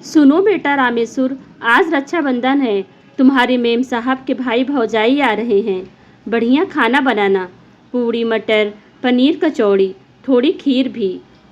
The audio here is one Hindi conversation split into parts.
सुनो बेटा रामेश्वर, आज रक्षाबंधन है। तुम्हारे मेम साहब के भाई भौजाई आ रहे हैं। बढ़िया खाना बनाना, पूड़ी मटर, पनीर कचौड़ी, थोड़ी खीर भी।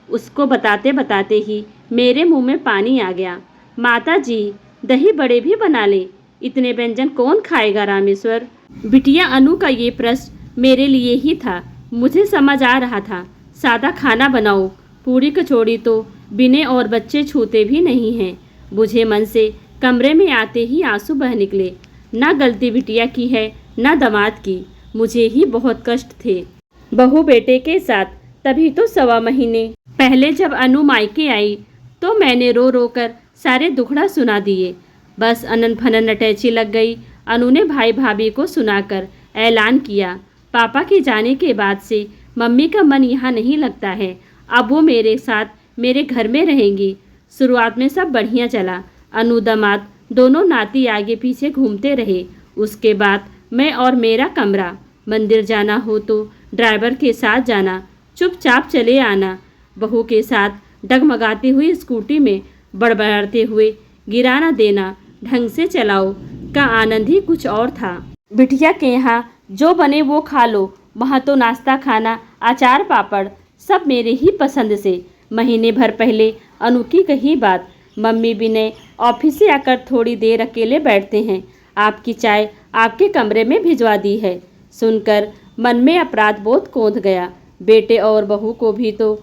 उसको बताते बताते ही मेरे मुंह में पानी आ गया। माता जी, दही बड़े भी बना ले। इतने व्यंजन कौन खाएगा रामेश्वर? बिटिया अनु का ये प्रश्न मेरे लिए ही था। मुझे समझ आ रहा था। सादा खाना बनाओ। पूरी कचौड़ी तो बिने और बच्चे छूते भी नहीं हैं। बुझे मन से कमरे में आते ही आंसू बह निकले। ना गलती बिटिया की है, ना दामाद की। मुझे ही बहुत कष्ट थे बहू बेटे के साथ। तभी तो 1.25 महीने पहले जब अनु मायके आई तो मैंने रो रो कर सारे दुखड़ा सुना दिए। बस अनन फनन अटैची लग गई। अनु ने भाई भाभी को सुनाकर ऐलान किया, पापा के जाने के बाद से मम्मी का मन यहाँ नहीं लगता है। अब वो मेरे साथ मेरे घर में रहेंगी। शुरुआत में सब बढ़िया चला। अनु दामाद दोनों नाती आगे पीछे घूमते रहे। उसके बाद मैं और मेरा कमरा। मंदिर जाना हो तो ड्राइवर के साथ जाना, चुपचाप चले आना। बहू के साथ डगमगाती हुई स्कूटी में बड़बड़ाते हुए गिरा न देना। ढंग से चलाओ का आनंद ही कुछ और था। बिटिया के यहाँ जो बने वो खा लो। वहाँ तो नाश्ता खाना, अचार पापड़ सब मेरे ही पसंद से। महीने भर पहले अनु की कही बात, मम्मी विनय ऑफिस से आकर थोड़ी देर अकेले बैठते हैं, आपकी चाय आपके कमरे में भिजवा दी है। सुनकर मन में अपराध बोध कौंध गया। बेटे और बहू को भी तो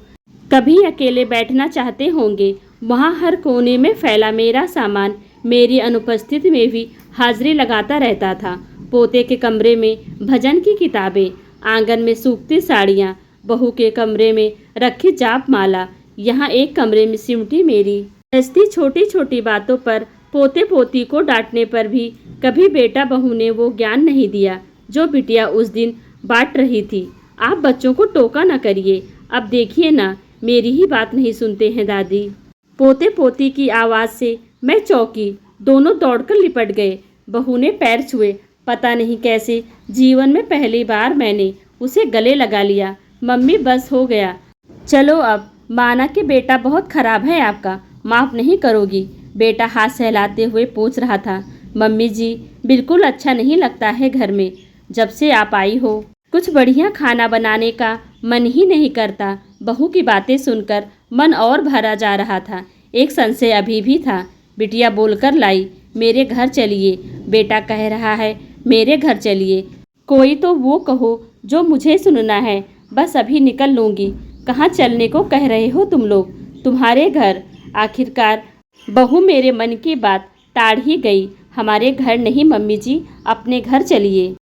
कभी अकेले बैठना चाहते होंगे। वहाँ हर कोने में फैला मेरा सामान मेरी अनुपस्थिति में भी हाजिरी लगाता रहता था। पोते के कमरे में भजन की किताबें, आंगन में सूखती साड़ियाँ, बहू के कमरे में रखी जाप माला, यहाँ एक कमरे में सिमटी मेरी। ऐसी छोटी छोटी बातों पर पोते पोती को डांटने पर भी कभी बेटा बहू ने वो ज्ञान नहीं दिया जो बिटिया उस दिन बांट रही थी। आप बच्चों को टोका न करिए। अब देखिए ना, मेरी ही बात नहीं सुनते हैं दादी। पोते पोती की आवाज़ से मैं चौंकी। दोनों दौड़कर लिपट गए। बहू ने पैर छुए। पता नहीं कैसे जीवन में पहली बार मैंने उसे गले लगा लिया। मम्मी बस हो गया, चलो अब। माना कि बेटा बहुत खराब है आपका, माफ़ नहीं करोगी? बेटा हाथ सहलाते हुए पूछ रहा था। मम्मी जी, बिल्कुल अच्छा नहीं लगता है घर में जब से आप आई हो। कुछ बढ़िया खाना बनाने का मन ही नहीं करता। बहू की बातें सुनकर मन और भरा जा रहा था। एक संशय अभी भी था। बिटिया बोलकर लाई, मेरे घर चलिए। बेटा कह रहा है मेरे घर चलिए। कोई तो वो कहो जो मुझे सुनना है। बस अभी निकल लूँगी। कहाँ चलने को कह रहे हो तुम लोग? तुम्हारे घर। आखिरकार बहू मेरे मन की बात टाड़ ही गई। हमारे घर नहीं मम्मी जी, अपने घर चलिए।